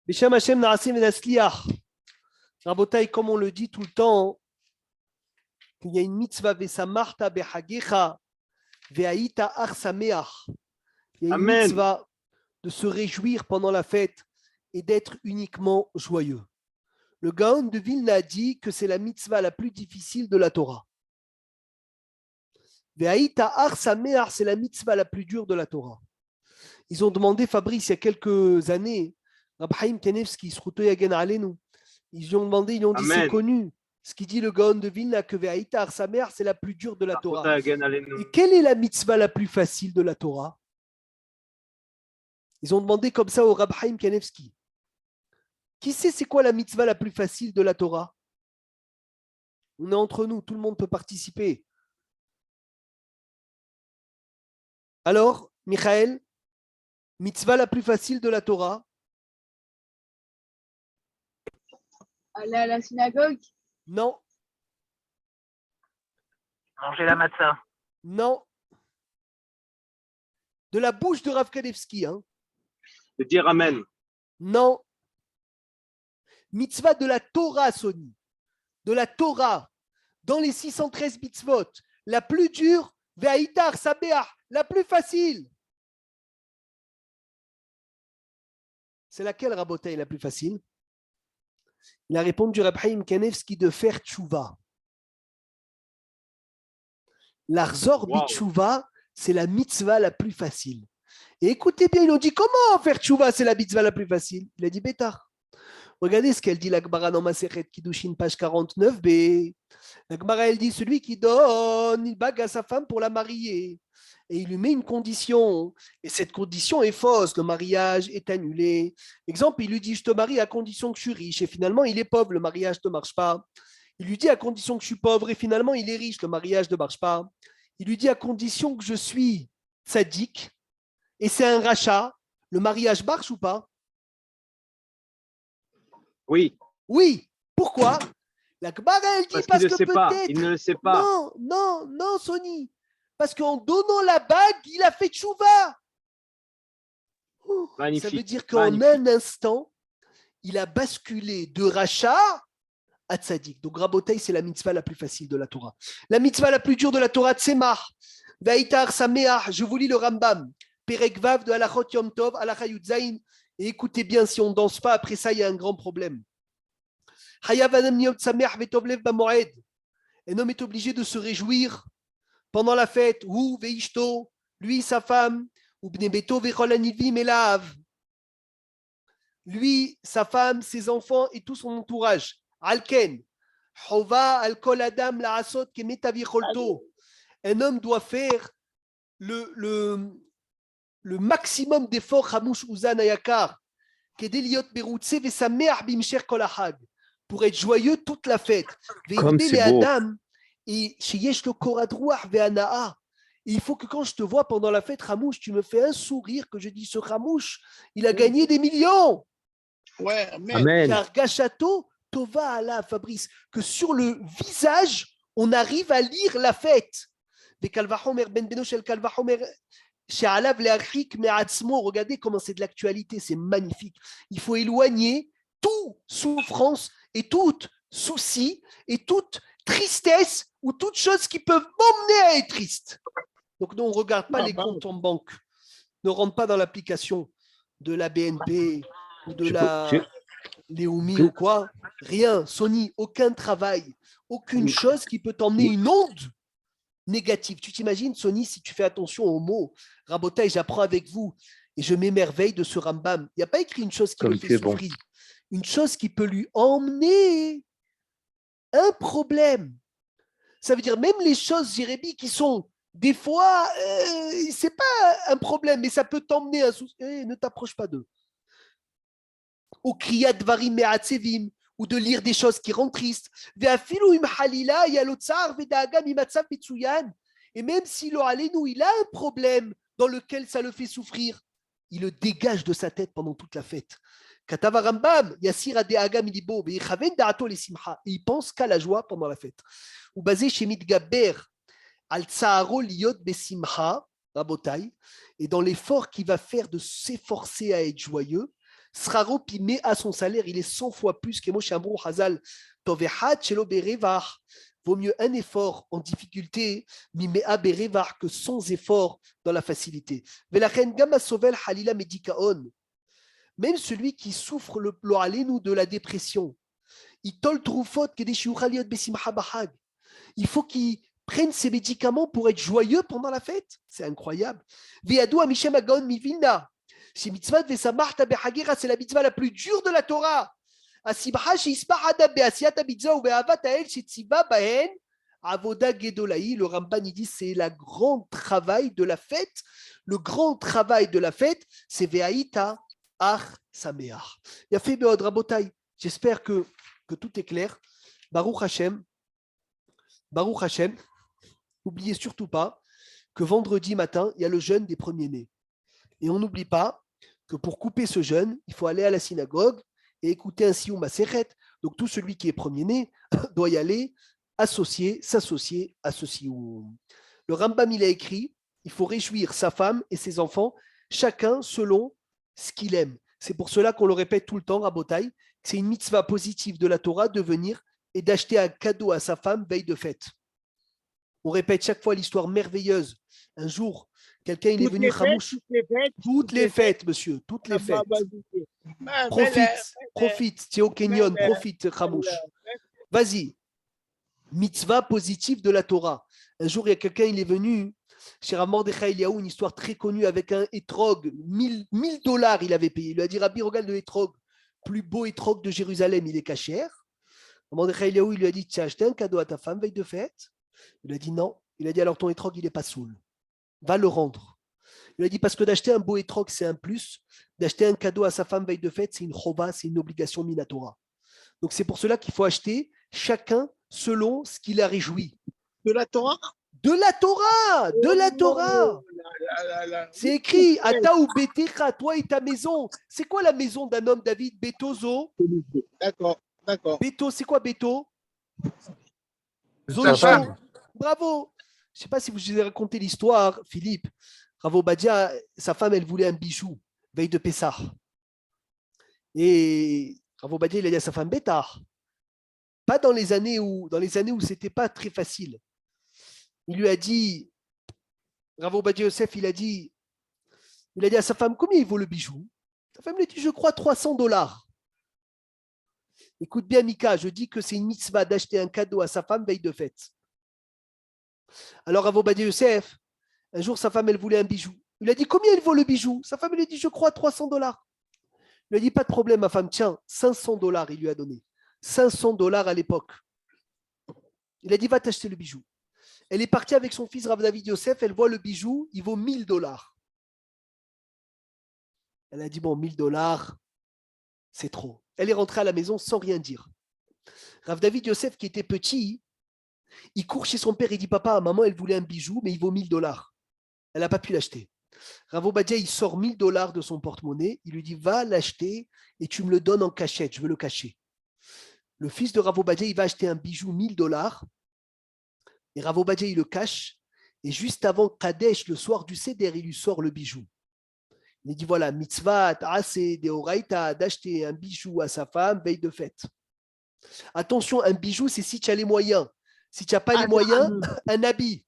Bishem Hashem Naasim Venasliach. Rabotai, comme on le dit tout le temps, qu'il y a une mitzvah Vesamarta Behagecha Veaïta Ar Sameach. Il y a une Amen. mitzvah de se réjouir pendant la fête et d'être uniquement joyeux. Le Gaon de Vilna a dit que c'est la mitzvah la plus difficile de la Torah. Veaïta Ar Sameach, c'est la mitzvah la plus dure de la Torah. Ils ont demandé, Fabrice, il y a quelques années, Rab Chaim Kanevski, Sruto Yagen Alenu, ils lui ont demandé, ils lui ont dit, Amen. c'est connu, ce qui dit le Gaon de Vilna, que Veaïta Ar Sameach, c'est la plus dure de la Torah. Et quelle est la mitzvah la plus facile de la Torah? Ils ont demandé comme ça au Rab Chaim Kanevski. Qui sait c'est quoi la mitzvah la plus facile de la Torah? On est entre nous, tout le monde peut participer. Alors, Michael, mitzvah la plus facile de la Torah? Aller à la synagogue? Non, Manger la matzah. non. De la bouche de Rav Kanevski, hein? De dire Amen. Non. Mitzvah de la Torah, Sony. De la Torah. Dans les 613 mitzvot. La plus dure, Ve'aitar Sabeach. La plus facile. C'est laquelle, Rabotai, la plus facile? Il a répondu Rab Chaim Kanevski de faire tchouva. L'Arzor Wow. Bitchouva, c'est la mitzvah la plus facile. Et écoutez bien, ils ont dit comment faire tchouva, c'est la mitzvah la plus facile. Il a dit Bétar. Regardez ce qu'elle dit la Gemara dans Masechet Kiddushin, page 49b. La Gemara, elle dit celui qui donne, il bague à sa femme pour la marier. Et il lui met une condition. Et cette condition est fausse. Le mariage est annulé. Exemple, il lui dit je te marie à condition que je suis riche. Et finalement, il est pauvre. Le mariage ne marche pas. Il lui dit à condition que je suis pauvre. Et finalement, il est riche. Le mariage ne marche pas. Il lui dit à condition que je suis tzaddik. Et c'est un rachat. Le mariage marche ou pas? Oui. Oui. Pourquoi? La Gemara, elle dit Parce qu'il ne que sait pas. peut-être. Il ne le sait pas. Non, Sony. Parce qu'en donnant la bague, il a fait tchouva. Magnifique. Ça veut dire qu'en Magnifique. un instant, il a basculé de rachat à tzaddik. Donc, Rabotai, c'est la mitzvah la plus facile de la Torah. La mitzvah la plus dure de la Torah, Tzemach. Vaïtar Sameach. Je vous lis le Rambam. Perek Vav de Halachot Yom Tov, Halacha Yud Zayin. Et écoutez bien, si on ne danse pas, après ça, il y a un grand problème. Hayav Adam Niot Sameach Vetov Lev Bamoed. Un homme est obligé de se réjouir pendant la fête. Ou Veishto, lui, sa femme. Ou Bnebeto Vechol Anivim Elav. Lui, sa femme, ses enfants et tout son entourage. Alken. Chova al kol adam la'asot kemet avicholto. Un homme doit faire le maximum d'efforts Hamouch Uzan Ayakar kedeliot berutse vesameach bimsher kol hag, pour être joyeux toute la fête. Comme Ve'idbe c'est beau. le'adam et sheyesh lo korad ruach ve'anaa. Et il faut que quand je te vois pendant la fête, Hamouch, tu me fais un sourire que je dis ce Hamouch, il a gagné des millions. Ouais, mais Amen. Car Gachato, Tova Allah, Fabrice, que sur le visage, on arrive à lire la fête. Regardez comment c'est de l'actualité, c'est magnifique. Il faut éloigner toute souffrance et toute souci et toute tristesse ou toute chose qui peuvent m'emmener à être triste. Donc, nous, on ne regarde pas les comptes en banque. Ne rentre pas dans l'application de la BNP ou de la Léomi ou quoi. Rien, Sony, aucun travail, aucune chose qui peut t'emmener une onde négative. Tu t'imagines, Sony, si tu fais attention aux mots, Rabotai, j'apprends avec vous et je m'émerveille de ce Rambam. Il n'y a pas écrit une chose qui Comme le tu fait es bon. souffrir, une chose qui peut lui emmener un problème. Ça veut dire même les choses, Jérémy, qui sont des fois, c'est pas un problème, mais ça peut t'emmener un souci. Ne t'approche pas d'eux. Ou kriyat dvarim me'atzevim, ou de lire des choses qui rendent tristes. Ve'afilu im halila yalotzar ve'daaga mimatzav mitsuyan. Et même si lo alenu, il a un problème dans lequel ça le fait souffrir, il le dégage de sa tête pendant toute la fête. Katava Rambam, Yassir Adeaga Milibo, Ve'chaven Da'ato le simcha. Et il pense qu'à la joie pendant la fête. Ou basé chez Midgaber, Al Tsaharo Liot Besimha, Rabotai, et dans l'effort qu'il va faire de s'efforcer à être joyeux, Sraro pimé à son salaire, il est 100 fois plus que Moshe Amrou Hazal. Tovehat shelo berevar. Vaut mieux un effort en difficulté, mimea berevar, que sans effort dans la facilité. Velachen gama sovel halila medikaon. Même celui qui souffre le ploalenu de la dépression, il tol trufot que des shiuchaliot besimcha bahag. Il faut qu'il prenne ses médicaments pour être joyeux pendant la fête. C'est incroyable. Ve'adu amishem agon mivilna. Si mitzvah vesamarta behagera, c'est la mitzvah la plus dure de la Torah. Asibha sheispa adam beasiata mitzvah ou be'avat ha'el shetziva bahen avoda gedolaï. Le Ramban il dit c'est le grand travail de la fête. Le grand travail de la fête, c'est ve'aïta ach sameach. Yafé be'od rabotai. J'espère que tout est clair. Baruch Hashem. Baruch Hashem. N'oubliez surtout pas que vendredi matin, il y a le jeûne des premiers-nés. Et on n'oublie pas que pour couper ce jeûne, il faut aller à la synagogue et écouter un Siyum Masechet. Donc tout celui qui est premier-né doit y aller, s'associer à ce Siyum. Le Rambam, il a écrit, il faut réjouir sa femme et ses enfants, chacun selon ce qu'il aime. C'est pour cela qu'on le répète tout le temps, Rabotai, que c'est une mitzvah positive de la Torah de venir et d'acheter un cadeau à sa femme veille de fête. On répète chaque fois l'histoire merveilleuse. Un jour, quelqu'un il est venu Khamouch. Toutes les fêtes, monsieur, toutes les fêtes. Profite, tu es au Kenyon, profite Khamouch. Vas-y. Mitzvah positive de la Torah. Un jour, il y a quelqu'un, il est venu chez Rav Mordechai Eliaou, une histoire très connue avec un étrog, $1000 il avait payé. Il lui a dit, Rabbi, regarde le étrog, plus beau étrog de Jérusalem, il est cachère. Rav Mordechai Eliaou, il lui a dit, tu as acheté un cadeau à ta femme veille de fête? Il a dit non. Il a dit alors ton étrog, il n'est pas saoul. Va le rendre. Il a dit parce que d'acheter un beau étrog, c'est un plus. D'acheter un cadeau à sa femme veille de fête, c'est une chova, c'est une obligation minatora. Donc c'est pour cela qu'il faut acheter chacun selon ce qui la réjouit. De la Torah? De la Torah! De la Torah! C'est écrit Ata ou Betecha, toi et ta maison. C'est quoi la maison d'un homme, David? Betozo? D'accord, d'accord. Beto, c'est quoi Beto? Sa femme. Bravo. Je ne sais pas si vous avez raconté l'histoire, Philippe. Rav Obadia, sa femme, elle voulait un bijou, veille de Pessah. Et Rav Obadia, il a dit à sa femme, Bétar. Pas dans les années où c'était pas très facile. Il lui a dit, Rav Obadia Yosef, il a dit à sa femme, combien il vaut le bijou? Sa femme lui a dit, je crois $300. Écoute bien, Mika, je dis que c'est une mitzvah d'acheter un cadeau à sa femme veille de fête. Alors, Rav Obadia Yosef, un jour, sa femme, elle voulait un bijou. Il a dit, combien il vaut le bijou? Sa femme lui a dit, je crois $300. Il lui a dit, pas de problème, ma femme, tiens, $500, il lui a donné. $500 à l'époque. Il a dit, va t'acheter le bijou. Elle est partie avec son fils Rav David Yosef, elle voit le bijou, il vaut $1000. Elle a dit, bon, $1000, c'est trop. Elle est rentrée à la maison sans rien dire. Rav David Yosef, qui était petit, il court chez son père et dit, papa, maman, elle voulait un bijou, mais il vaut $1000. Elle n'a pas pu l'acheter. Rav Obadia, il sort $1000 de son porte-monnaie, il lui dit, va l'acheter et tu me le donnes en cachette, je veux le cacher. Le fils de Rav Obadia, il va acheter un bijou $1000 et Rav Obadia, il le cache. Et juste avant Kadesh, le soir du Seder, il lui sort le bijou. Il dit, voilà, mitzvah, assez deoraita, d'acheter un bijou à sa femme, veille de fête. Attention, un bijou, c'est si tu as les moyens. Si tu n'as pas les moyens, un habit.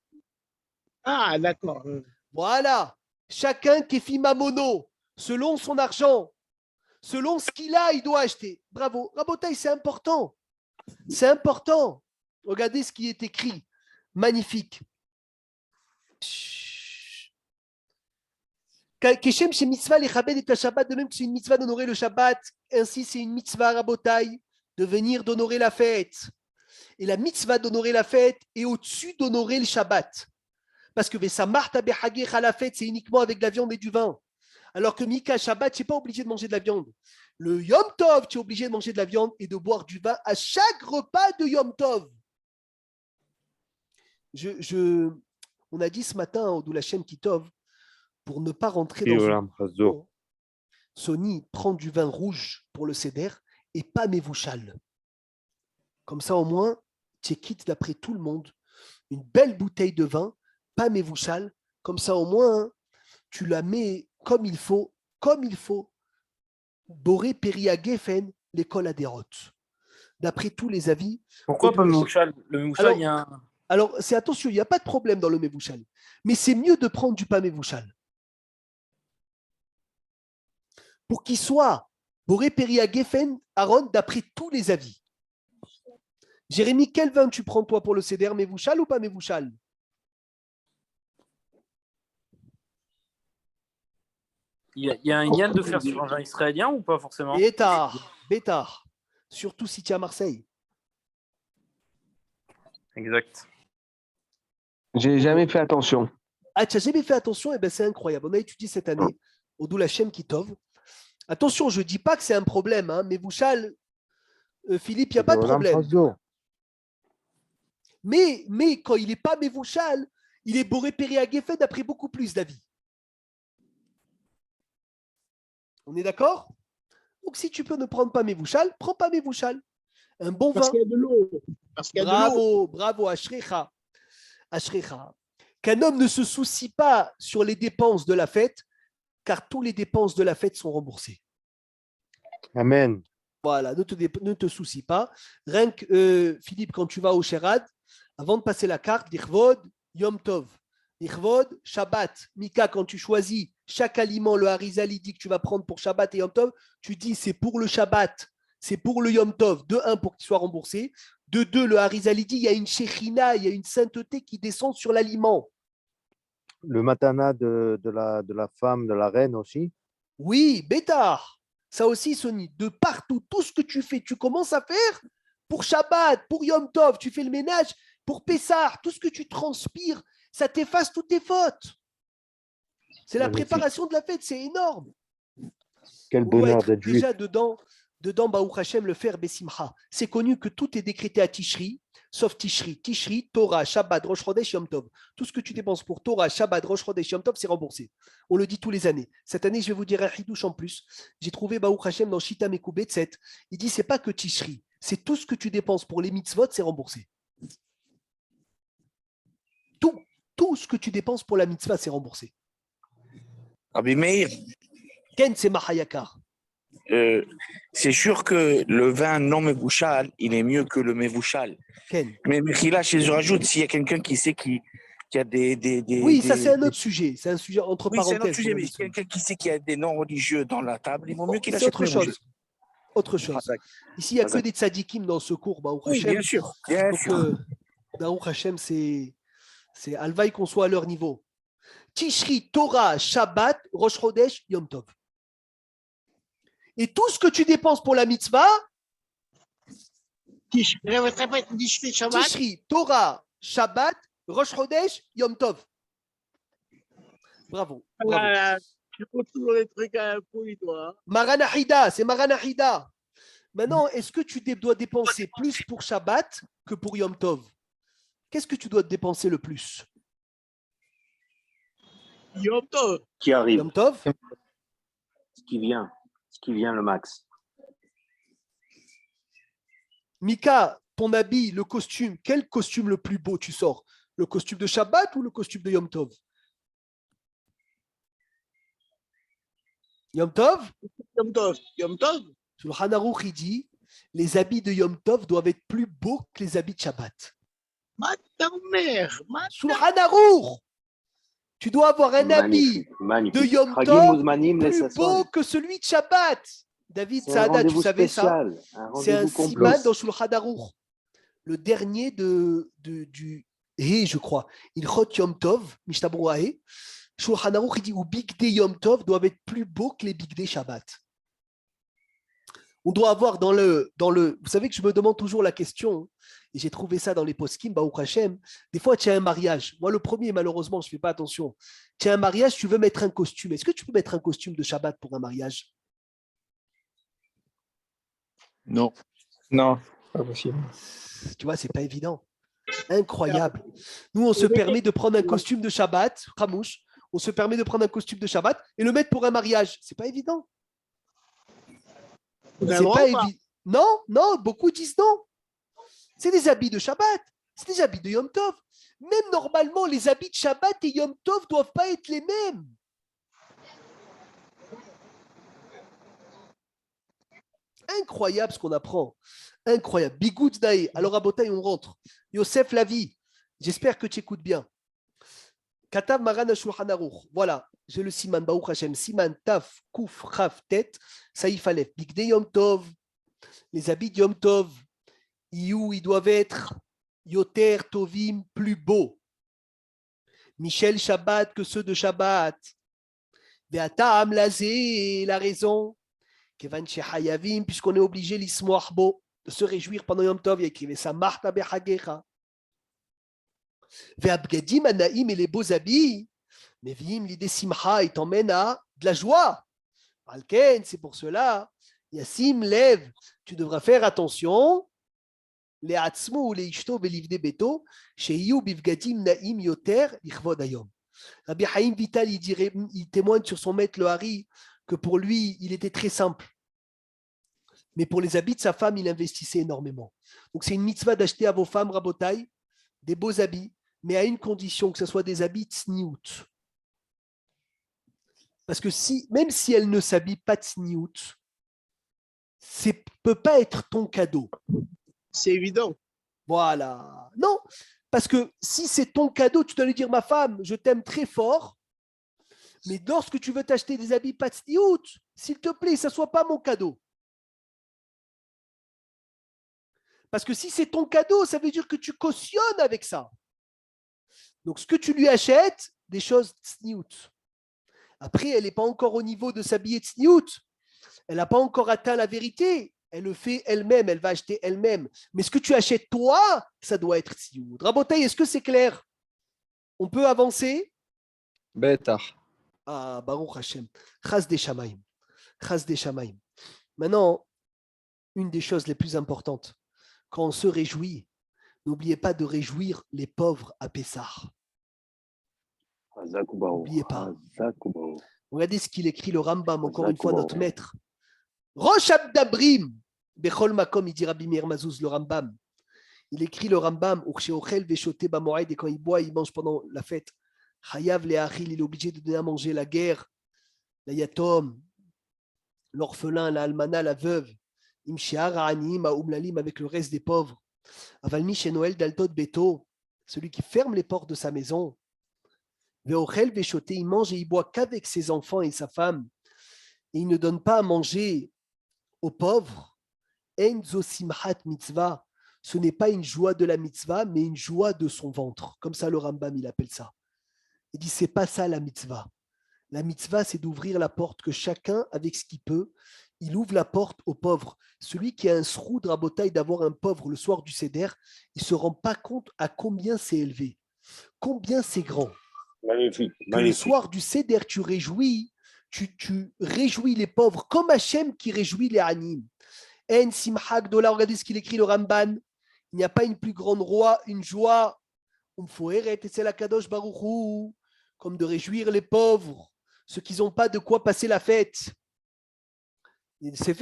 Ah, d'accord. Voilà. Chacun qui mamono, selon son argent, selon ce qu'il a, il doit acheter. Bravo. Rabotaï, c'est important. C'est important. Regardez ce qui est écrit. Magnifique. Keshem chez mitzvah les chabed et ta Shabbat, de même que c'est une mitzvah d'honorer le Shabbat, ainsi c'est une mitzvah Rabotaï de venir d'honorer la fête. Et la mitzvah d'honorer la fête est au-dessus d'honorer le Shabbat. Parce que Vesamarta Behagech à la fête, c'est uniquement avec de la viande et du vin. Alors que Mika Shabbat, tu n'es pas obligé de manger de la viande. Le Yom Tov, tu es obligé de manger de la viande et de boire du vin à chaque repas de Yom Tov. On a dit ce matin au Doulachem Kitov, pour ne pas rentrer dans Sony prend du vin rouge pour le Seder et pas Mevouchal. Comme ça, au moins, tu es quitte d'après tout le monde. Une belle bouteille de vin, pas Mevouchal. Comme ça, au moins, tu la mets comme il faut, Boré Peria Geffen, l'école à dérote. D'après tous les avis. Pourquoi pas Mevouchal? Le Mevouchal, il y a un. Alors, c'est attention, il n'y a pas de problème dans le Mevouchal. Mais c'est mieux de prendre du pain Mevouchal. Pour qu'il soit Boré Peria Geffen, Aaron, d'après tous les avis. Jérémy, quel vin tu prends toi pour le CDR, Mevouchal ou pas Mevouchal? Il y a un gain de faire sur un vin israélien ou pas forcément? Bétard. Surtout si tu es à Marseille. Exact. J'ai jamais fait attention. Ah, tu n'as jamais fait attention? Eh bien, c'est incroyable. On a étudié cette année au Doul Hashem Kitov. Attention, je ne dis pas que c'est un problème, hein, mais Mevouchal, Philippe, il n'y a pas de problème. Mais quand il n'est pas Mevouchal, il est Boré Peria Geffen d'après beaucoup plus d'avis. On est d'accord? Donc, si tu peux ne prendre pas Mevouchal, prends pas Mevouchal. Un bon vin. Parce qu'il y a de l'eau. Bravo, Ashrecha. Qu'un homme ne se soucie pas sur les dépenses de la fête, car toutes les dépenses de la fête sont remboursées. Amen. Voilà, ne te soucie pas. Rien que, Philippe, quand tu vas au Sherad, avant de passer la carte, Dirvod, Yom Tov. Dirvod, Shabbat. Mika, quand tu choisis chaque aliment, le Harizali dit que tu vas prendre pour Shabbat et Yom Tov, tu dis c'est pour le Shabbat, c'est pour le Yom Tov. De 1, pour qu'il soit remboursé. De 2, le Harizali dit il y a une Shechina, il y a une sainteté qui descend sur l'aliment. Le matana de la femme, de la reine aussi. Oui, Bétard. Ça aussi, Sony, de partout, tout ce que tu fais, tu commences à faire pour Shabbat, pour Yom Tov, tu fais le ménage, pour Pessah, tout ce que tu transpires, ça t'efface toutes tes fautes. C'est la préparation de la fête, c'est énorme. Quel bonheur d'être juif. Déjà dedans, Baruch Hashem, le faire Bessimcha. C'est connu que tout est décrété à Tishri, sauf Tishri. Tishri, Torah, Shabbat, Rosh Chodesh, Yom Tov. Tout ce que tu dépenses pour Torah, Shabbat, Rosh Chodesh, Yom Tov, c'est remboursé. On le dit tous les années. Cette année, je vais vous dire un chidouche en plus. J'ai trouvé Baruch Hashem dans Shita Mekou Betset. Il dit c'est pas que Tishri, c'est tout ce que tu dépenses pour les mitzvot, c'est remboursé. Tout ce que tu dépenses pour la mitzvah, c'est remboursé. Rabbi Meir, Ken, c'est Mahayakar. c'est sûr que le vin non mevouchal, il est mieux que le mevouchal. Ken. Mais là, je rajoute, s'il y a quelqu'un qui sait qui a des oui, ça c'est un autre sujet. C'est un sujet entre parenthèses. Oui, c'est un autre sujet, mais quelqu'un qui sait qu'il y a des non-religieux dans la table, il vaut mieux qu'il achète autre chose. Autre chose. Ici, il n'y a que des tzadikim dans ce cours, Baruch Hashem. Oui, bien sûr. Baruch Hashem, c'est Alvaï qu'on soit à leur niveau. Tishri, Torah, Shabbat, Rosh Chodesh, Yom Tov. Et tout ce que tu dépenses pour la mitzvah, Tishri, Torah, Shabbat, Rosh Chodesh, Yom Tov. Bravo. Tu fais toujours les trucs à un pouille, toi. Maranahida, c'est Maranahida. Maintenant, est-ce que tu dois dépenser plus pour Shabbat que pour Yom Tov? Qu'est-ce que tu dois dépenser le plus? Yom Tov. Qui arrive. Yom Tov. Ce qui vient le max. Mika, ton habit, le costume, quel costume le plus beau tu sors? Le costume de Shabbat ou le costume de Yom Tov? Yom Tov? Yom Tov. Yom Tov. Shulchan Aruch, il dit, les habits de Yom Tov doivent être plus beaux que les habits de Shabbat. Ma mère. Shulchan Aruch, tu dois avoir un habit de Yom Tov plus beau que celui de Shabbat. David Saada, tu savais ça? C'est un siman dans Shulchan Aruch. Le dernier du je crois. Il chot Yom Tov, Mishtabroahe. Shulchan Aruch, il dit ou Big Day Yom Tov doivent être plus beaux que les Big Day Shabbat. On doit avoir dans le. Vous savez que je me demande toujours la question, et j'ai trouvé ça dans les poskim, Baruch Hashem. Des fois, tu as un mariage. Moi, le premier, malheureusement, je ne fais pas attention. Tu as un mariage, tu veux mettre un costume. Est-ce que tu peux mettre un costume de Shabbat pour un mariage? Non. Non, pas possible. Tu vois, c'est pas évident. Incroyable. Nous, on se permet de prendre un costume de Shabbat, Ramouche, on se permet de prendre un costume de Shabbat et le mettre pour un mariage. C'est pas évident. C'est pas évident. Non, beaucoup disent non. C'est des habits de Shabbat, c'est des habits de Yom Tov. Même normalement, les habits de Shabbat et Yom Tov ne doivent pas être les mêmes. Incroyable ce qu'on apprend. Incroyable. Bigoud Dae. Alors, à Botaï, on rentre. Yosef Lavi, j'espère que tu écoutes bien. Katav Maran Shulchan Aruch. Voilà, j'ai le Siman Baruch Hashem. Siman Taf Kuf Chaf Tet Saïf Aleph. Bigde Yom Tov. Les habits de Yom Tov. Ils doivent être Yoter Tovim, plus beaux. Michel Shabbat que ceux de Shabbat. Ve'ata Amlazé, la raison. Kevan Shehayavim, puisqu'on est obligé l'ismoach bo, de se réjouir pendant Yom Tov. Il y a écrit ça Marta Bechagecha. Ve'abgadim Anaim, et les beaux habits. Mevim l'idée Simcha, il t'emmène à de la joie. Alken, c'est pour cela. Yassim, lève. Tu devras faire attention. Les Atzmo ou les Ishto belivde beto, chez Yu bivgadim naim yoter lichvod ayom. Rabbi Haïm Vital, il témoigne sur son maître le Hari que pour lui, il était très simple. Mais pour les habits de sa femme, il investissait énormément. Donc c'est une mitzvah d'acheter à vos femmes, Rabotai, des beaux habits, mais à une condition, que ce soit des habits tsniout. Parce que même si elle ne s'habille pas tsniout, ça ne peut pas être ton cadeau. C'est évident. Voilà. Non, parce que si c'est ton cadeau, tu dois lui dire, ma femme, je t'aime très fort, mais lorsque tu veux t'acheter des habits pas tsniout, s'il te plaît, ça ne soit pas mon cadeau. Parce que si c'est ton cadeau, ça veut dire que tu cautionnes avec ça. Donc, ce que tu lui achètes, des choses tsniout. Après, elle n'est pas encore au niveau de s'habiller tsniout. Elle n'a pas encore atteint la vérité. Elle le fait elle-même, elle va acheter elle-même. Mais ce que tu achètes toi, ça doit être tsniout. Rabotai, est-ce que c'est clair? On peut avancer? Bêtard. Ah, Baruch Hashem. Chas des Shamaim. Chas des Shamaim. Maintenant, une des choses les plus importantes, quand on se réjouit, n'oubliez pas de réjouir les pauvres à Pessah. N'oubliez pas. Regardez ce qu'il écrit le Rambam, encore une fois, notre maître. Rosh Abdabrim, Bechol Makom, il dit Rabbi Meir Mazouz, le Rambam. Il écrit le Rambam, Uchsheochel Veshote Bamoed, et quand il boit, il mange pendant la fête. Chayav Leachil, il est obligé de donner à manger la guerre, la Yatom, l'orphelin, la Almana, la veuve, Imshear Ha'anim, Ha'umlalim, avec le reste des pauvres. Avalmi chez Noël d'Altot Beto, celui qui ferme les portes de sa maison. Veochel Veshote, il mange et il boit qu'avec ses enfants et sa femme. Et il ne donne pas à manger aux pauvres. Enzo Simchat Mitzvah, ce n'est pas une joie de la mitzvah, mais une joie de son ventre. Comme ça, le Rambam, il appelle ça. Il dit, c'est pas ça la mitzvah. La mitzvah, c'est d'ouvrir la porte, que chacun, avec ce qu'il peut, il ouvre la porte aux pauvres. Celui qui a un sroud rabotaille d'avoir un pauvre le soir du Seder, il ne se rend pas compte à combien c'est élevé, combien c'est grand. Magnifique. Que le soir du Seder, tu réjouis les pauvres, comme Hachem qui réjouit les Anim. En Simcha Gdola, regardez ce qu'il écrit le Ramban. Il n'y a pas une plus grande joie, comme de réjouir les pauvres, ceux qui n'ont pas de quoi passer la fête. Celui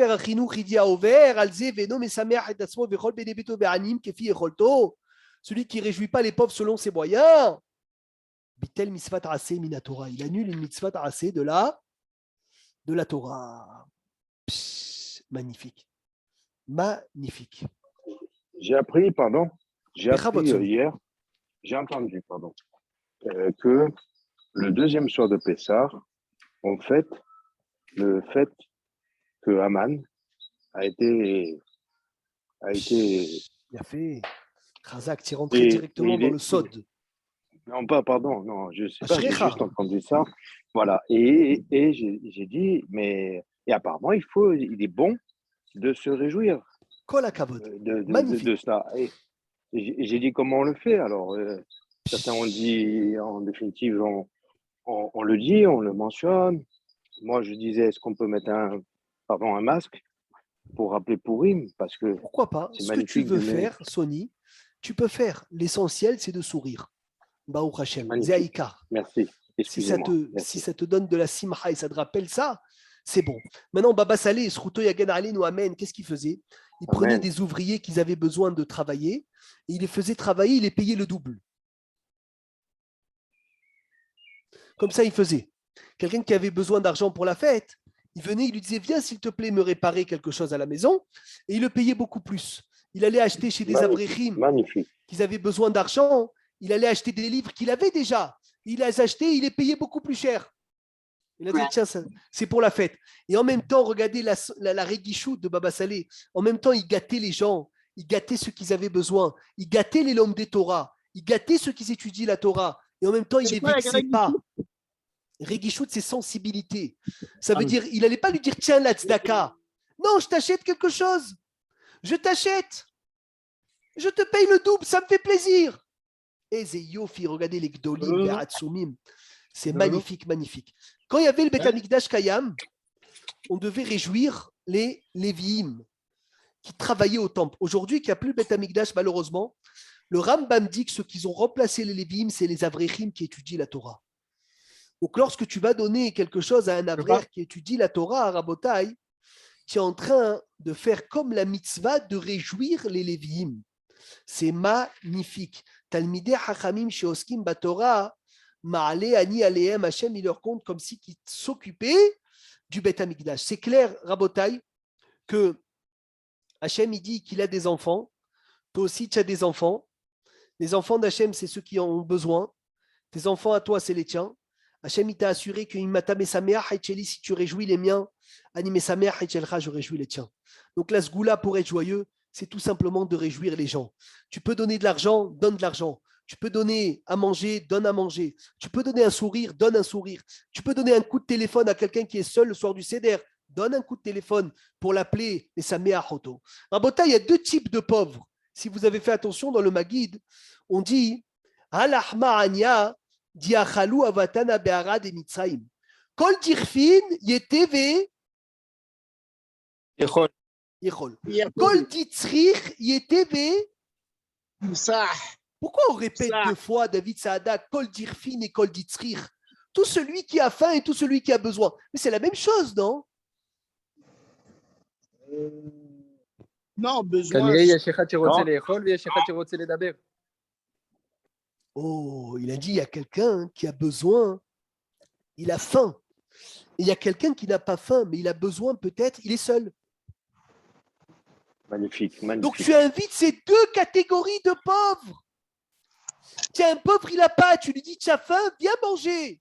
qui ne réjouit pas les pauvres selon ses moyens, il annule une mitzvah assez de la Torah. Psst, magnifique. Magnifique. J'ai appris hier, j'ai entendu, que le deuxième soir de Pessah, on fête le fait que Haman a été Il a fait. Razak, tu es rentré directement dans le sod. Non, non, je sais pas, j'ai juste entendu ça. Voilà, et j'ai dit, mais et apparemment, il est bon de se réjouir de cela. Et j'ai dit comment on le fait. Alors, certains ont dit, en définitive, on le dit, on le mentionne. Moi, je disais, est-ce qu'on peut mettre un masque pour rappeler Pourim, parce que pourquoi pas? Ce que tu veux faire, Sony, tu peux faire. L'essentiel, c'est de sourire. Baruch Hashem, Zéaïka. Merci. Si ça te donne de la simcha et ça te rappelle ça, c'est bon. Maintenant, Baba Saleh, Sruto Yagan Alenu Amen, qu'est-ce qu'il faisait? Il prenait des ouvriers qui avaient besoin de travailler et il les faisait travailler, il les payait le double. Comme ça, il faisait. Quelqu'un qui avait besoin d'argent pour la fête, Il venait, il lui disait, viens s'il te plaît me réparer quelque chose à la maison, et il le payait beaucoup plus. Il allait acheter chez des Avréchim qui avaient besoin d'argent, il allait acheter des livres qu'il avait déjà. Il les achetait, il les payait beaucoup plus cher. Il a dit, tiens, c'est pour la fête. Et en même temps, regardez la réguichoute de Baba Salé. En même temps, il gâtait les gens, il gâtait ceux qui avaient besoin, il gâtait les lombes des Torah, il gâtait ceux qui étudient la Torah. Et en même temps, il ne les vexait pas. Réguichoute, c'est sensibilité. Ça veut dire, il n'allait pas lui dire, tiens, la tzedaka. Non, je t'achète quelque chose. Je t'achète. Je te paye le double, ça me fait plaisir. Et Yofi, regardez les Gdolim, les Hatsumim. C'est magnifique, magnifique. Quand il y avait le Beth Amikdash Kayam, on devait réjouir les Lévi'im qui travaillaient au temple. Aujourd'hui, qu'il n'y a plus le Beth Amikdash, malheureusement, le Rambam dit que ceux qui ont remplacé les Lévi'im, c'est les Avrechim qui étudient la Torah. Donc, lorsque tu vas donner quelque chose à un Avrech qui étudie la Torah à Rabotai, tu es en train de faire comme la mitzvah de réjouir les Lévi'im. C'est magnifique. Talmidei Hachamim sheoskim batorah, ma'ale ani alehem, Hachem, il leur compte comme si qu'ils s'occupaient du Beth Amikdash. C'est clair, Rabotai, que Hachem, il dit qu'il a des enfants. Toi aussi, tu as des enfants. Les enfants d'Hachem, c'est ceux qui en ont besoin. Tes enfants à toi, c'est les tiens. Hachem, il t'a assuré que si tu réjouis les miens, je réjouis les tiens. Donc la sgoula pour être joyeux, c'est tout simplement de réjouir les gens. Tu peux donner de l'argent, donne de l'argent. Tu peux donner à manger, donne à manger. Tu peux donner un sourire, donne un sourire. Tu peux donner un coup de téléphone à quelqu'un qui est seul le soir du Seder. Donne un coup de téléphone pour l'appeler et ça met à Hoto. Rabota, il y a deux types de pauvres. Si vous avez fait attention dans le Maguide, on dit Alahma Anya diachalou avatana be'arad et mitzrayim. Kol dirfin yeteve Yechol. Kol ditzrich yeteve. Pourquoi on répète deux fois, David Saada, Kol dirfin et Kol ditzrich? Tout celui qui a faim et tout celui qui a besoin. Mais c'est la même chose, non? Non, besoin. Oh, il a dit, il y a quelqu'un qui a besoin, il a faim. Et il y a quelqu'un qui n'a pas faim, mais il a besoin peut-être, il est seul. Magnifique, magnifique. Donc tu invites ces deux catégories de pauvres. Tiens, un pauvre, il n'a pas, tu lui dis, tu as faim, viens manger.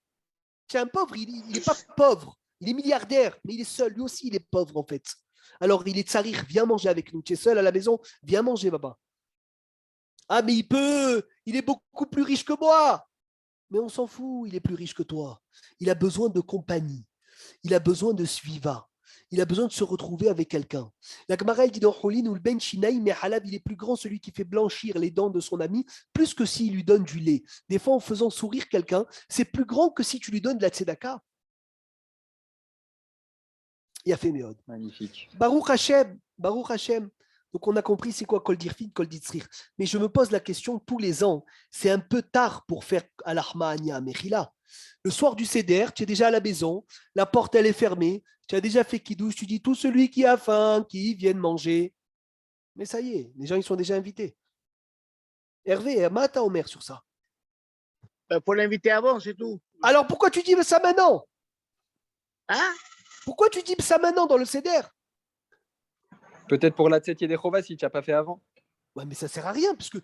Tiens, un pauvre, il n'est pas pauvre, il est milliardaire, mais il est seul, lui aussi, il est pauvre en fait. Alors il est tsarir, viens manger avec nous. Tu es seul à la maison, viens manger, Baba. Ah, mais il est beaucoup plus riche que moi. Mais on s'en fout, il est plus riche que toi. Il a besoin de compagnie. Il a besoin de suiva. Il a besoin de se retrouver avec quelqu'un. La Gemara, elle dit dans Holin, ou le ben shinaï, mais halab, il est plus grand celui qui fait blanchir les dents de son ami, plus que s'il lui donne du lait. Des fois, en faisant sourire quelqu'un, c'est plus grand que si tu lui donnes de la tzedaka. Il a fait Méod. Magnifique. Baruch Hashem, Baruch Hashem. Donc on a compris c'est quoi Kol Dirfin, Kol Ditzrir. Mais je me pose la question tous les ans, c'est un peu tard pour faire Al-Ahma Anya Mechila. Le soir du Seder, tu es déjà à la maison, la porte elle est fermée, tu as déjà fait Kiddush, tu dis tout celui qui a faim, qui vienne manger. Mais ça y est, les gens ils sont déjà invités. Hervé, Mata Omer sur ça. Il faut l'inviter avant, c'est tout. Alors pourquoi tu dis ça maintenant? Hein? Pourquoi tu dis ça maintenant dans le Seder? Peut-être pour la Tzetye d'Echova si tu n'as pas fait avant. Ouais, mais ça sert à rien, parce que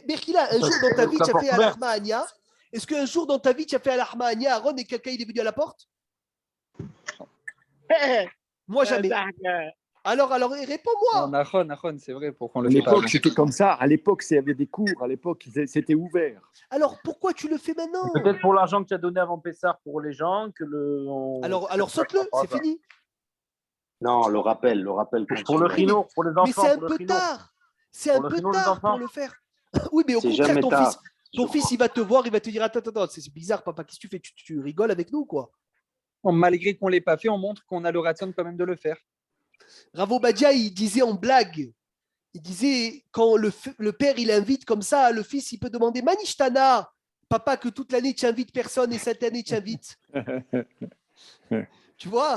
Berkila, un jour dans ta vie, tu as fait Al-Ahma Anya. Est-ce qu'un jour dans ta vie, tu as fait Al-Ahma Anya à Aaron et quelqu'un il est venu à la porte? Moi, jamais. Alors, réponds-moi. Nahon, c'est vrai, pour qu'on le À fait pas. l'époque, c'était comme ça. À l'époque, il y avait des cours. À l'époque, c'était ouvert. Alors, pourquoi tu le fais maintenant? Peut-être pour l'argent que tu as donné avant Pessar pour les gens. Alors saute-le, c'est fini. Non, le rappel. Pour le rhino, pour les enfants. Mais c'est un peu tard. C'est un peu tard pour le faire. Oui, mais au C'est contraire, jamais tard. ton fils, il va te voir, il va te dire attends, c'est bizarre, papa, qu'est-ce que tu fais? Tu rigoles avec nous, quoi. Bon, malgré qu'on ne l'ait pas fait, on montre qu'on a le ration quand même de le faire. Ravo Badia, il disait en blague, il disait quand le père, il invite comme ça, le fils, il peut demander Manishtana, papa, que toute l'année, tu invites personne et cette année, tu invites. Tu vois?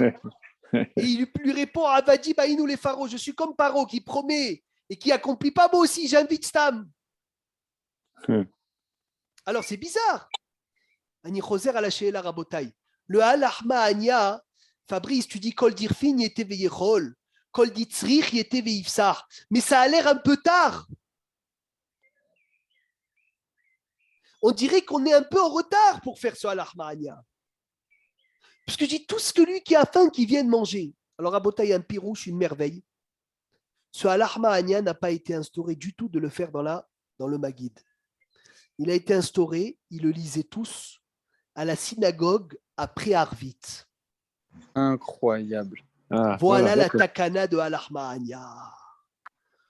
Et il lui répond Avadi Baïnou les Pharaons, je suis comme Paro qui promet et qui accomplit pas, moi aussi, j'invite Stam. Alors c'est bizarre. Ani Choser à la Sheela Rabotai. Le Al-Ahma Anya Fabrice, tu dis Kol dirfin yete veyechol, Kol ditzrich yete veifsar. Mais ça a l'air un peu tard. On dirait qu'on est un peu en retard pour faire ce halachmania. Parce que je dis tout ce que lui qui a faim, qui vient de manger. Alors, à Botaï, un pirouche, une merveille. Ce halachmania n'a pas été instauré du tout de le faire dans le Maguid. Il a été instauré, ils le lisaient tous, à la synagogue après Arvit. Incroyable. Voilà la takana de halachmania.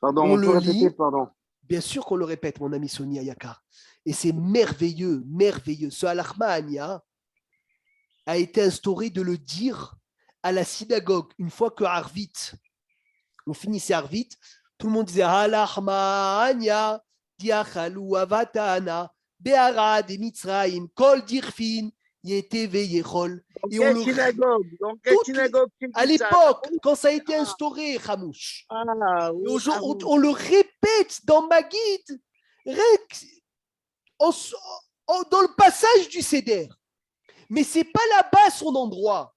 Pardon, on peut répéter, pardon. Bien sûr qu'on le répète, mon ami Sonia Yakar. Et c'est merveilleux, merveilleux. Ce halachmania a été instauré de le dire à la synagogue. Une fois que Arvit, on finissait Arvit, tout le monde disait halachmania, diachalou avatana, be'arad et mitzraim, kol dirfin, yete veyechol. Et on à l'époque, quand ça a été instauré, Hamouche, on le répète dans Maguid, dans le passage du Seder. Mais ce n'est pas là-bas son endroit.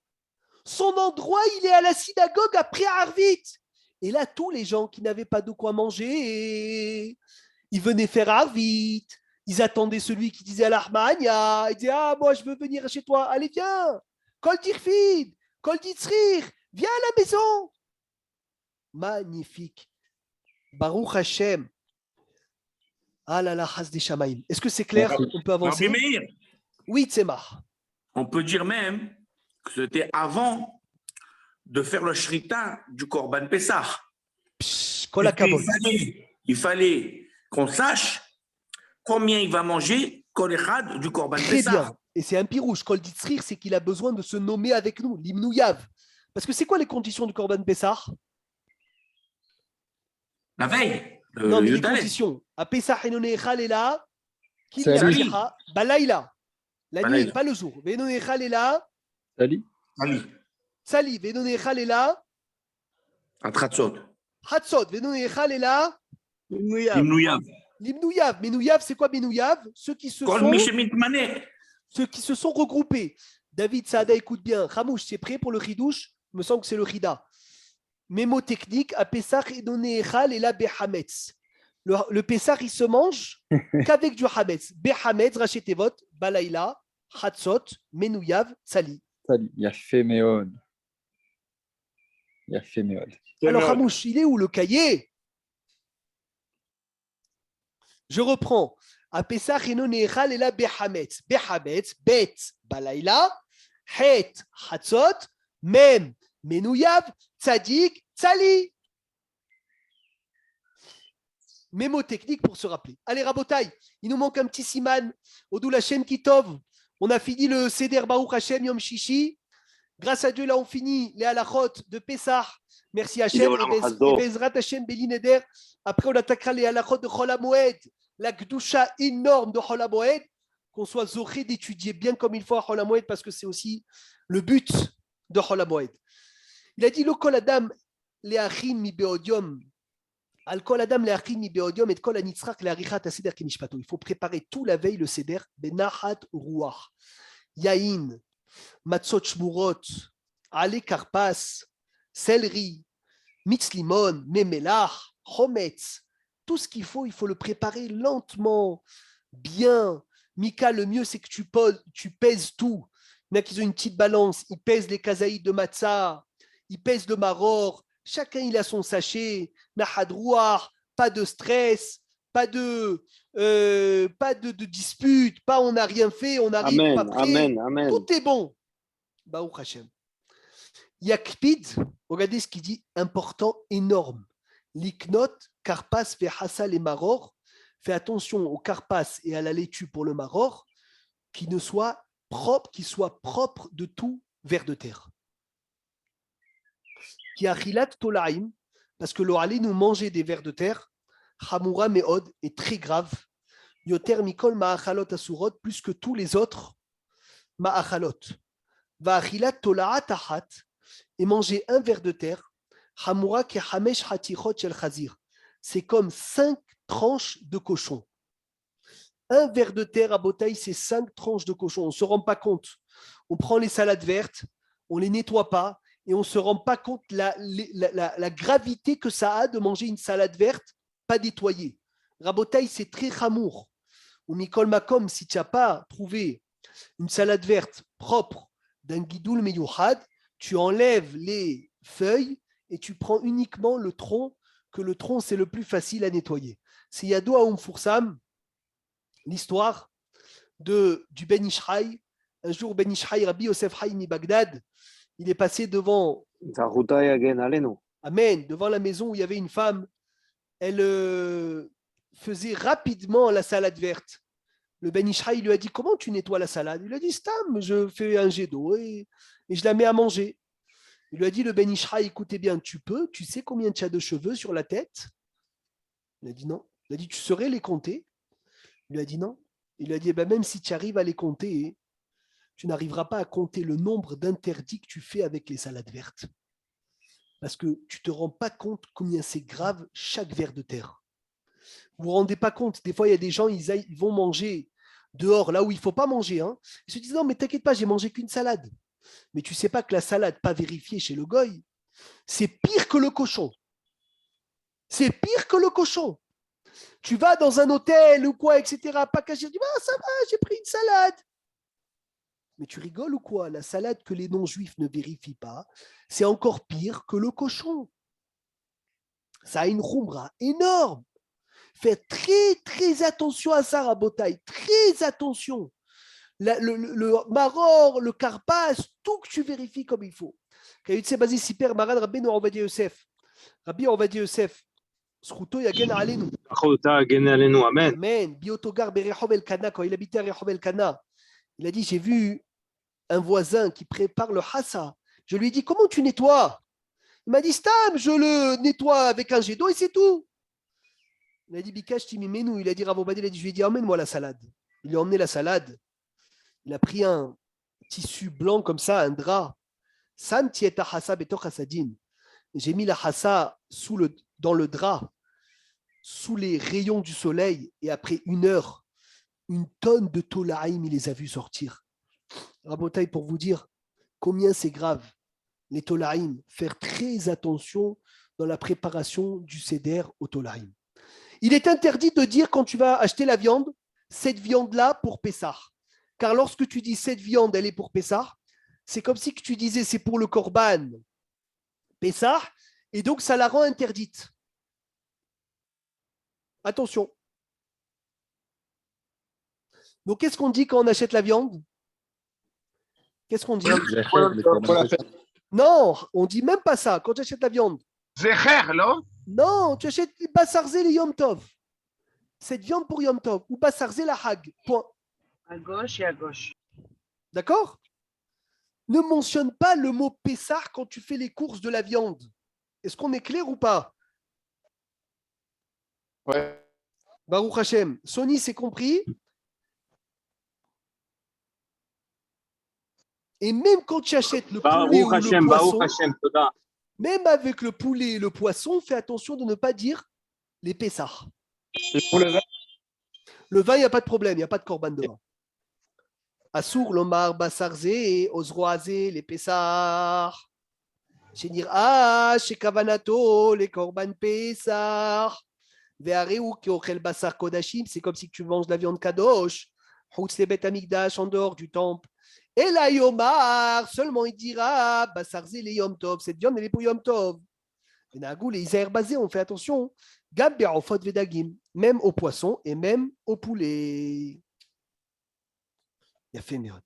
Son endroit, il est à la synagogue après Arvit. Et là, tous les gens qui n'avaient pas de quoi manger, ils venaient faire Arvit. Ils attendaient celui qui disait à l'Armania. Ils disaient, ah, moi, je veux venir chez toi. Allez, viens. Kol dirfid, kol ditzrir, viens à la maison. Magnifique. Baruch Hashem. Ah là là, Chas des Shamaim. Est-ce que c'est clair? On peut avancer? Oui, Tzemach. On peut dire même que c'était avant de faire le shrita du Korban Pessah. Il fallait qu'on sache combien il va manger Kol Echad du Korban Pessah. Très bien. Et c'est un pirouche. Kol Ditzrir, c'est qu'il a besoin de se nommer avec nous, l'Imnouyav. Parce que c'est quoi les conditions du Korban Pessah? La veille. Non, mais les conditions. À Pessah, Enonecha Lela, qui Yamecha, Balaïla. La nuit, pas le jour. Venonecha Lela. Sali. Sali. Venonecha Lela. Hatzot. Hatzot. Venonecha Lela. Limnouyav. Limnouyav. Menouyav, c'est quoi Menouyav? Ceux qui se sont regroupés. David Saada, écoute bien. Ramouche, c'est prêt pour le Ridouche? Il me semble que c'est le Rida. Mémo technique, à Pessah et Donehal et la Behametz. Le Pessah, il se mange qu'avec du Hametz. Behametz, Rachetevot, Balaïla, Hatzot, Menouyav, Sali. Sali, Yafé Meod. Yafé Meod. Alors, Hamouche, il est où le cahier? Je reprends. À Pessah et Donehal et la Behametz. Behametz, Bet, Balaïla, Het, Hatzot, Mem, Menouyav, Tzadik, Tzali. Mémo technique pour se rappeler. Allez, Rabotaï, il nous manque un petit siman. Odou Hashem Kitov. On a fini le Seder Baruch Hashem Yom Shishi. Grâce à Dieu, là, on finit les halachot de Pessah. Merci Hashem. Et Bezrat Hashem Belineder. Après, on attaquera les halachot de Chol HaMoed. La gdusha énorme de Chol HaMoed. Qu'on soit zoré d'étudier bien comme il faut à Chol HaMoed parce que c'est aussi le but de Chol HaMoed. Il a dit le kol adam le'achim mi beodium. Al kol adam le'achim mi beodium et kol anitzrak le'arichat aseder kimishpato. Il faut préparer tout la veille le seder benahat ruach. Yain, matzot shmurot, ale karpas, céleri, mitz limon, memelach, chometz. Tout ce qu'il faut, il faut le préparer lentement, bien. Mika, le mieux, c'est que tu pèses tout. Il y en a qui ont une petite balance, ils pèsent les kazaïs de matzah. Il pèse le maror, chacun il a son sachet, nahadrouar, pas de stress, pas de dispute, pas on n'a rien fait, on n'arrive pas prêt, tout est bon. Baruch Hashem. Yakpid, regardez ce qu'il dit, important, énorme. Liknot, karpas, vehassa et maror, fais attention au karpas et à la laitue pour le maror, qui soit propre de tout ver de terre. Qui a chilat tolaim, parce que l'orali nous mangeait des vers de terre, Hamura meod est très grave, Yoter mikol ma'achalot asurot, plus que tous les autres ma'achalot. Va chilat tola'a tahat, et manger un ver de terre, Hamura ke hamesh hatichot shel chazir, c'est comme 5 tranches de cochon. Un ver de terre à Botaï, c'est 5 tranches de cochon. On ne se rend pas compte. On prend les salades vertes, on ne les nettoie pas et on ne se rend pas compte la gravité que ça a de manger une salade verte pas nettoyée. Rabotaï, c'est très chamour. Ou Mikol Makom, si tu n'as pas trouvé une salade verte propre d'un guidoul meyouhad, tu enlèves les feuilles et tu prends uniquement le tronc, que le tronc, c'est le plus facile à nettoyer. C'est Yadou Aoum Foursam, l'histoire du Ben Ishraï. Un jour, Ben Ishraï, Rabbi Yosef Haïmi Bagdad, il est passé devant Amen, devant la maison où il y avait une femme. Elle faisait rapidement la salade verte. Le Ben Ishraï lui a dit, comment tu nettoies la salade? Il lui a dit, Stam, je fais un jet d'eau et je la mets à manger. Il lui a dit, le Ben Ishraï, écoutez bien, tu sais combien tu as de cheveux sur la tête? Il a dit non. Il a dit, tu saurais les compter? Il lui a dit non. Il lui a dit, eh ben, même si tu arrives à les compter, tu n'arriveras pas à compter le nombre d'interdits que tu fais avec les salades vertes. Parce que tu ne te rends pas compte combien c'est grave chaque ver de terre. Vous ne vous rendez pas compte, des fois, il y a des gens, ils vont manger dehors, là où il ne faut pas manger. Hein. Ils se disent, non, mais t'inquiète pas, j'ai mangé qu'une salade. Mais tu ne sais pas que la salade pas vérifiée chez le goy, c'est pire que le cochon. C'est pire que le cochon. Tu vas dans un hôtel ou quoi, etc., pas caché, tu dis, ah, ça va, j'ai pris une salade. Mais tu rigoles ou quoi? La salade que les non-juifs ne vérifient pas, c'est encore pire que le cochon. Ça a une khumra énorme. Faites très, très attention à ça, Rabotaï. Très attention. Le maror, le carpas, tout que tu vérifies comme il faut. Rabbi Ovadia Yosef. Rabbi Ovadia Yosef. Zchuto yagen alenu. Amen. Amen. Biotogar berechov el-Kana, quand il habitait à Rehov el-Kana, il a dit, j'ai vu un voisin qui prépare le hassa. Je lui ai dit, comment tu nettoies? Il m'a dit, Stam, je le nettoie avec un jet d'eau et c'est tout. Il a dit, Bikash Timimenu. Il a dit, Ravobadi, je lui ai dit, emmène-moi la salade. Il lui a emmené la salade. Il a pris un tissu blanc comme ça, un drap. Sam tieta hassa betor hassadin. J'ai mis la hassa dans le drap, sous les rayons du soleil, et après 1 heure, 1 tonne de tolaïm, il les a vus sortir. Rabotaï, pour vous dire combien c'est grave, les tolaïm, faire très attention dans la préparation du seder au tolaïm. Il est interdit de dire quand tu vas acheter la viande, cette viande-là pour Pessah. Car lorsque tu dis cette viande, elle est pour Pessah, c'est comme si tu disais c'est pour le korban Pessah, et donc ça la rend interdite. Attention. Donc qu'est-ce qu'on dit quand on achète la viande? Qu'est-ce qu'on dit? Non, on dit même pas ça. Quand tu achètes la viande. Non, tu achètes Basarzé le Yom Tov. Cette viande pour Yom Tov. Ou Basarzé la Hag. Point. À gauche et à gauche. D'accord? Ne mentionne pas le mot Pessah quand tu fais les courses de la viande. Est-ce qu'on est clair ou pas? Ouais. Baruch Hashem. Sony, c'est compris? Et même quand tu achètes le poulet ou le poisson, même avec le poulet et le poisson, fais attention de ne pas dire les Pessah. Et pour le vin? Le vin, il n'y a pas de problème, il n'y a pas de korban de vin. Assour, lomar, basarzé, osroazé, les Pessah. Chenir chez Kavanato, les korban Pessah. Ve'areu ki ochel basar kodashim, c'est comme si tu manges de la viande kadosh. Houtz le bet amigdash, en dehors du temple. Et la Yomar, seulement il dira, Basarzé les Yom Tov, cette viande elle est pour Yom Tov. Et Nagou, les Isaïr basés, on fait attention. Gab be'ofot vedagim, même au poisson et même au poulet. Il a fait merde.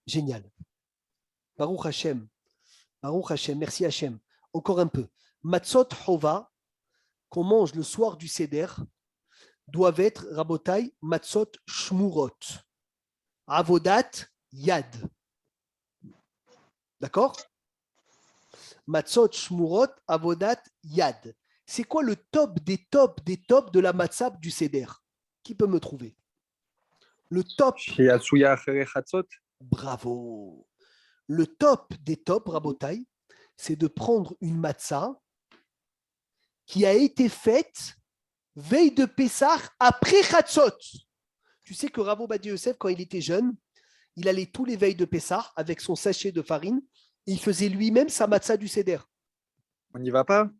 Génial. Baruch Hashem. Baruch Hashem, merci Hashem. Encore un peu. Matzot Hova, qu'on mange le soir du Seder, doivent être, Rabotai, Matzot Shmurot. Avodat Yad. D'accord? Matzot Shmurot, Avodat Yad. C'est quoi le top des tops des tops de la matzah du Seder? Qui peut me trouver? Le top. Bravo. Le top des tops, Rabotai, c'est de prendre une matzah qui a été faite veille de Pessah après Chatzot. Tu sais que Rav Ovadia Yosef, quand il était jeune, il allait tous les veilles de Pessah avec son sachet de farine et il faisait lui-même sa matzah du Seder. On n'y va pas?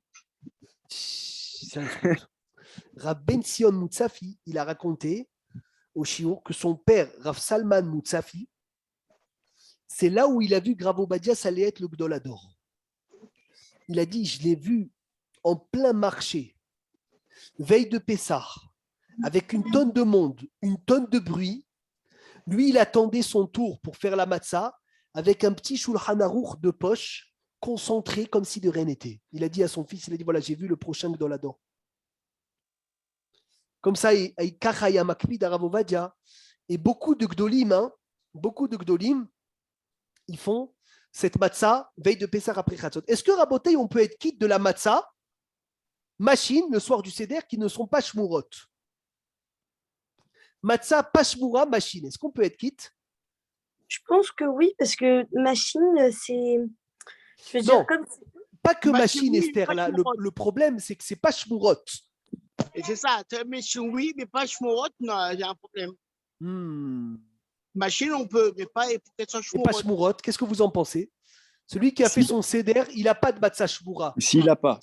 Rav Ben Sion Moutsafi, il a raconté au Shiur que son père, Rav Salman Moutsafi, c'est là où il a vu que Rav Obadia allait être le Gdolador. Il a dit, je l'ai vu en plein marché, veille de Pessah, avec une tonne de monde, une tonne de bruit. Lui, il attendait son tour pour faire la matzah avec un petit Shulchan Aruch de poche, concentré comme si de rien n'était. Il a dit à son fils, il a dit, voilà, j'ai vu le prochain Gdolador. Comme ça, et beaucoup de Gdolim, ils font cette matzah veille de Pessah après Chatzot. Est-ce que Rabotai, on peut être quitte de la matzah machine le soir du Seder qui ne sont pas shmurot? Matzah pas shmura machine. Est-ce qu'on peut être quitte? Je pense que oui, parce que machine, c'est. Je veux Non, dire, comme. pas que machine, Esther. Là, le problème, c'est que c'est pas shmurot. Et c'est ça, machine oui, mais pas shmurot, non, il y a un problème. Machine, on peut, mais pas peut-être sans shmurot. Pas shmurot, qu'est-ce que vous en pensez? Celui qui a fait son Seder, il n'a pas de matzah shmura. S'il n'a pas,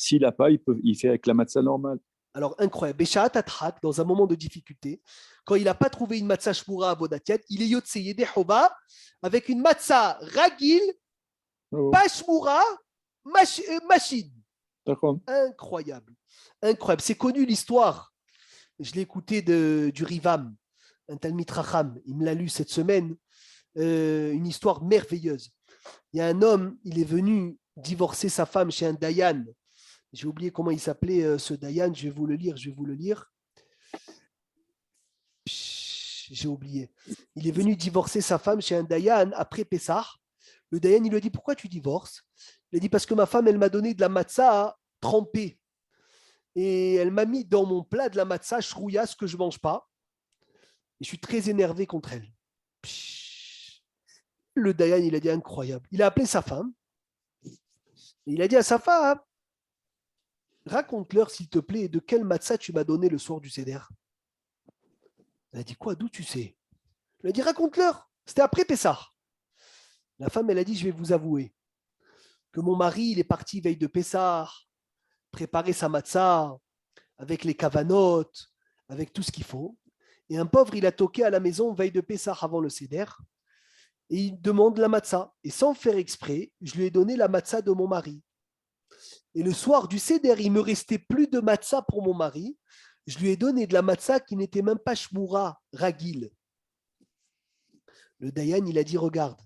il fait avec la matzah normale. Alors, incroyable. Béchaat Atrak, dans un moment de difficulté, quand il n'a pas trouvé une matzah shmura à Vodatiat, il est Yotse Yedeh Hova avec une matzah ragil, pas shmura, machine. D'accord. Incroyable. Incroyable. C'est connu l'histoire. Je l'ai écouté du Rivam, un Talmid Racham. Il me l'a lu cette semaine. Une histoire merveilleuse. Il y a un homme, il est venu divorcer sa femme chez un Dayan. J'ai oublié comment il s'appelait ce Dayan. Je vais vous le lire. J'ai oublié. Il est venu divorcer sa femme chez un Dayan après Pessah. Le Dayan, il lui a dit, pourquoi tu divorces? Il a dit, parce que ma femme, elle m'a donné de la matzah trempée. Et elle m'a mis dans mon plat de la matzah shrouya, ce que je ne mange pas. Et je suis très énervé contre elle. Le Dayan, il a dit, incroyable. Il a appelé sa femme. Et il a dit à sa femme, raconte-leur, s'il te plaît, de quelle matzah tu m'as donné le soir du Seder. Elle a dit, quoi, d'où tu sais? Il a dit, raconte-leur. C'était après Pessah. La femme, elle a dit, je vais vous avouer que mon mari, il est parti veille de Pessah, préparer sa matzah avec les kavanotes, avec tout ce qu'il faut. Et un pauvre, il a toqué à la maison veille de Pessah avant le Seder. Et il demande la matzah. Et sans faire exprès, je lui ai donné la matzah de mon mari. Et le soir du Seder, il me restait plus de matzah pour mon mari. Je lui ai donné de la matzah qui n'était même pas shmura, ragil. Le Dayan, il a dit, regarde,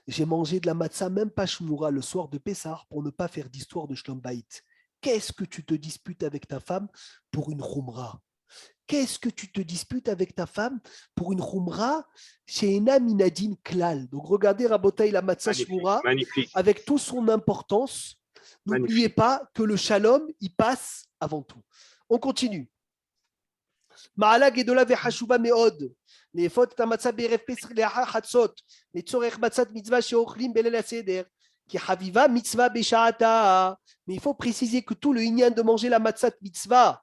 j'ai mangé de la matzah, même pas shmura, le soir de Pessah, pour ne pas faire d'histoire de Shlom Bayit. Qu'est-ce que tu te disputes avec ta femme pour une khumra? Qu'est-ce que tu te disputes avec ta femme pour une khumra chez Ena Minadin Klal? Donc regardez Rabotai la matzah shmura avec toute son importance. N'oubliez pas que le shalom, il passe avant tout. On continue. Ma'ala gedola vechashuba meod. לאפות את המצה בערב פסח לאחר חצות, לצורך מצת מצווה שאוכלים בליל הסדר, כי חביבה מצווה בשעתה. Mais il faut préciser que tout le inyan de manger la matzat mitzvah,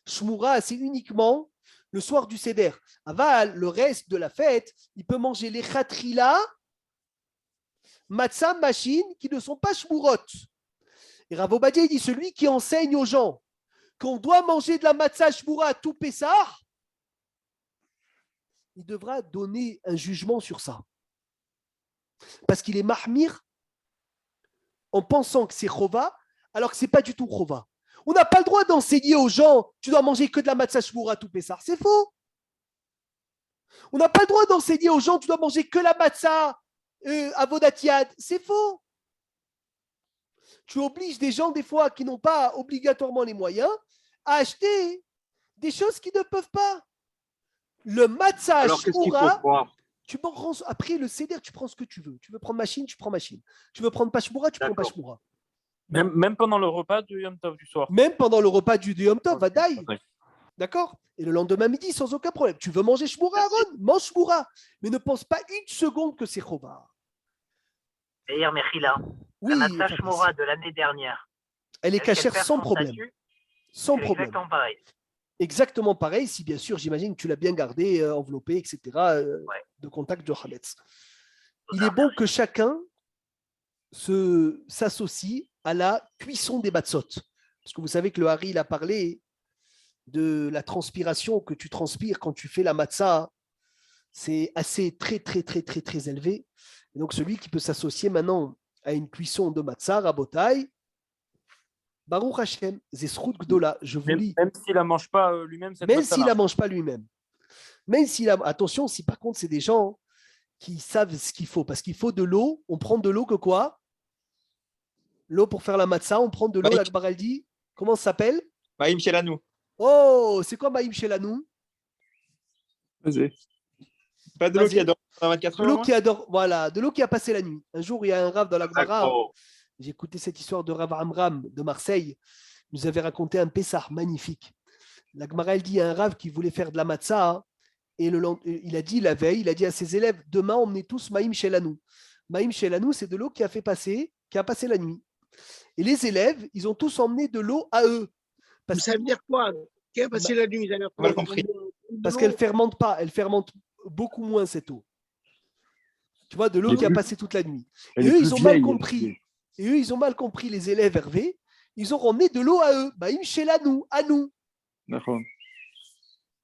shmura, c'est uniquement le soir du Seder. Aval, le reste de la fête, il peut manger les chatrila, matzah machine, qui ne sont pas shmurot. Et Rav Obadia dit, celui qui enseigne aux gens qu'on doit manger de la matzah shmura à tout Pessah, il devra donner un jugement sur ça. Parce qu'il est mahmir en pensant que c'est chova, alors que ce n'est pas du tout chova. On n'a pas le droit d'enseigner aux gens tu dois manger que de la matzah shmura tout Pessah. C'est faux. On n'a pas le droit d'enseigner aux gens tu dois manger que la matzah avodatiad. C'est faux. Tu obliges des gens, des fois, qui n'ont pas obligatoirement les moyens, à acheter des choses qu'ils ne peuvent pas. Le matzah shmura, tu prends, après le Seder, tu prends ce que tu veux. Tu veux prendre machine, tu prends machine. Tu veux prendre pas shmura, tu prends pas shmura. Même pendant le repas du Yom Tov du soir. Même pendant le repas du Yom Tov, vadaï. D'accord? Et le lendemain midi, sans aucun problème. Tu veux manger shmura, Aaron? Mange shmura. Mais ne pense pas une seconde que c'est chova. Meir Mechila, oui, la matzah shmura de l'année dernière. Elle est cachère sans problème. Sans problème. Exactement pareil. Exactement pareil, si bien sûr, j'imagine que tu l'as bien gardé, enveloppé, etc. Ouais. de contact de Hametz. Il est bon que chacun s'associe à la cuisson des matzot. Parce que vous savez que le Hari, il a parlé de la transpiration que tu transpires quand tu fais la matzah. C'est assez très, très, très, très, très élevé. Et donc, celui qui peut s'associer maintenant à une cuisson de matzah, Rabotai, Baruch Hashem, Zesrut Gdola, je vous lis. Même s'il ne la mange pas lui-même, cette Même matzah-là. s'il ne la mange pas lui-même. Même s'il a... Attention, si par contre, c'est des gens qui savent ce qu'il faut. Parce qu'il faut de l'eau. On prend de l'eau que quoi? L'eau pour faire la matzah, on prend de l'eau, la Gemara dit. Comment ça s'appelle? Maïm Shelanou. Oh, c'est quoi Maïm Shelanou? Vas-y. Pas de l'eau qui adore 24 heures. De l'eau qui adore, voilà, de l'eau qui a passé la nuit. Un jour, il y a un Rav dans la Gemara. J'ai écouté cette histoire de Rav Amram de Marseille. Il nous avait raconté un Pessah magnifique. La Gemara, elle dit, il y a un Rav qui voulait faire de la matzah. Et il a dit la veille, il a dit à ses élèves, demain, emmenez tous Maïm Shelanou. Maïm Shelanou, c'est de l'eau qui a passé la nuit. Et les élèves, ils ont tous emmené de l'eau à eux. Ça veut dire quoi? Qui a passé la nuit? Mal compris. Parce qu'elle ne fermente pas, elle fermente beaucoup moins cette eau. Tu vois, de l'eau qui a passé toute la nuit. Et eux, ils ont mal compris. Et eux, ils ont mal compris, les élèves Hervé. Ils ont ramené de l'eau à eux. Maïm Shelanou, à nous. D'accord.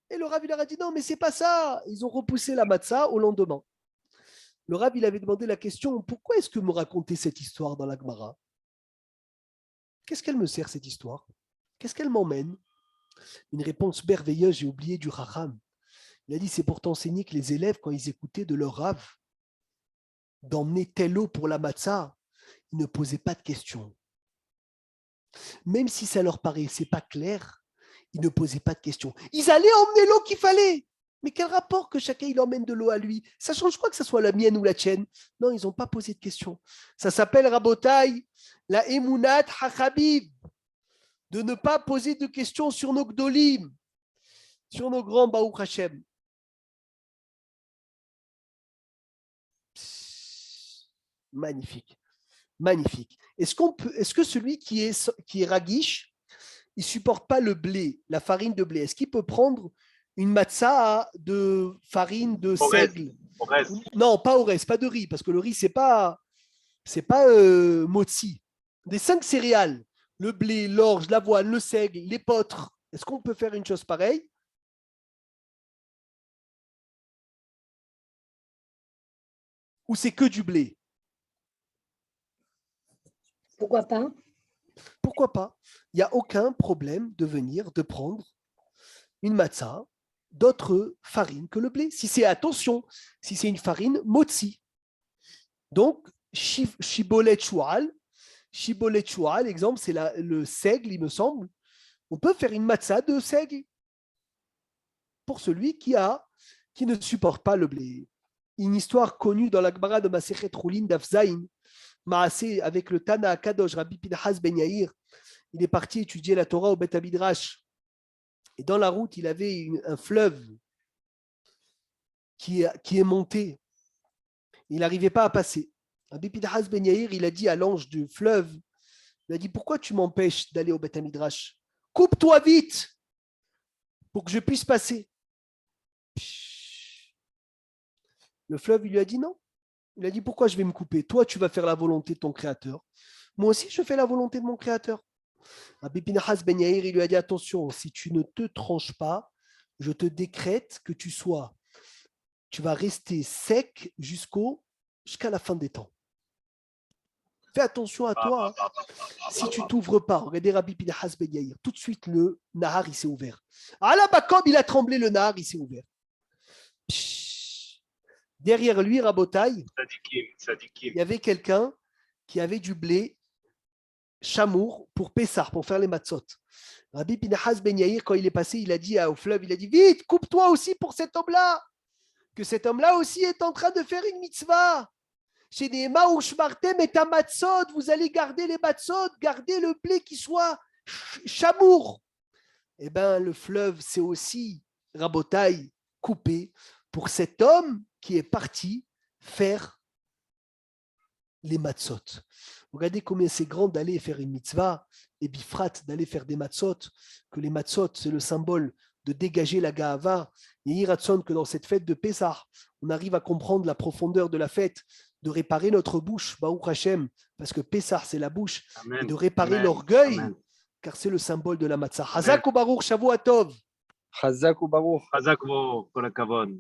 Et le Rav, il leur a dit non, mais c'est pas ça. Ils ont repoussé la matzah au lendemain. Le Rav, il avait demandé la question, pourquoi est-ce que me raconter cette histoire dans la Gemara? Qu'est-ce qu'elle me sert, cette histoire? Qu'est-ce qu'elle m'emmène? Une réponse merveilleuse, j'ai oublié du Raham. Il a dit, c'est pour t'enseigner que les élèves, quand ils écoutaient de leur Rav, d'emmener telle eau pour la matzah, ils ne posaient pas de questions. Même si ça leur paraissait pas clair, ils ne posaient pas de questions. Ils allaient emmener l'eau qu'il fallait. Mais quel rapport que chacun il emmène de l'eau à lui? Ça change quoi que ce soit la mienne ou la tienne? Non, ils n'ont pas posé de questions. Ça s'appelle, Rabotai, la Emunat HaChabib, de ne pas poser de questions sur nos Gdolim, sur nos grands Baruch Hashem. Magnifique, magnifique. Est-ce que celui qui est ragish, il ne supporte pas le blé, la farine de blé, est-ce qu'il peut prendre une matzah de farine de seigle? Non, pas orez, pas de riz, parce que le riz, c'est pas motzi. Des 5 céréales, le blé, l'orge, l'avoine, le seigle, l'épeautre. Est-ce qu'on peut faire une chose pareille? Ou c'est que du blé? Pourquoi pas? Pourquoi pas? Il n'y a aucun problème de prendre une matzah d'autres farines que le blé. Si c'est, attention, si c'est une farine motzi. Donc, shibolet choual, exemple, c'est le seigle, il me semble. On peut faire une matzah de seigle pour celui qui ne supporte pas le blé. Une histoire connue dans la Gemara de Masechet Roulin d'Afzaïn, Maasé avec le Tana Kadosh, Rabbi Pinchas Ben Yair. Il est parti étudier la Torah au Beth Midrash. Et dans la route, il avait un fleuve qui est monté. Il n'arrivait pas à passer. Rabbi Pinchas Ben Yair, il a dit à l'ange du fleuve, il a dit, pourquoi tu m'empêches d'aller au Beth Midrash? Coupe-toi vite pour que je puisse passer. Le fleuve, il lui a dit non. Il a dit, pourquoi je vais me couper? Toi, tu vas faire la volonté de ton Créateur. Moi aussi, je fais la volonté de mon Créateur. Rabbi Pinchas Ben Yair, il lui a dit, attention, si tu ne te tranches pas, je te décrète que tu vas rester sec jusqu'à la fin des temps. Fais attention à toi. Hein. Si tu ne t'ouvres pas, regardez Rabbi Pinchas Ben Yair, tout de suite, le Nahar, il s'est ouvert. Ah là, comme il a tremblé, le Nahar, il s'est ouvert. Derrière lui, Rabotai, il y avait quelqu'un qui avait du blé chamour pour Pessar, pour faire les matzot. Rabbi Pinchas Ben Yair, quand il est passé, il a dit au fleuve, il a dit, vite, coupe-toi aussi pour cet homme-là, que cet homme-là aussi est en train de faire une mitzvah. Chez Nehema ou Shmartem et ta matzot, vous allez garder les matzot, garder le blé qui soit chamour. Eh bien, le fleuve, c'est aussi, Rabotai, coupé pour cet homme qui est parti faire les matzot. Regardez combien c'est grand d'aller faire une mitzvah et bifrat d'aller faire des matzot, que les matzot, c'est le symbole de dégager la Gahava. Yehi Ratson, que dans cette fête de Pessah, on arrive à comprendre la profondeur de la fête, de réparer notre bouche, Baruch Hashem, parce que Pessah, c'est la bouche, Amen. et de réparer Amen. l'orgueil, Amen. car c'est le symbole de la matzah. Hazak ou Baruch, Shavuot Tov. Chazak ou Baruch. Chazak vo, kol hakavod.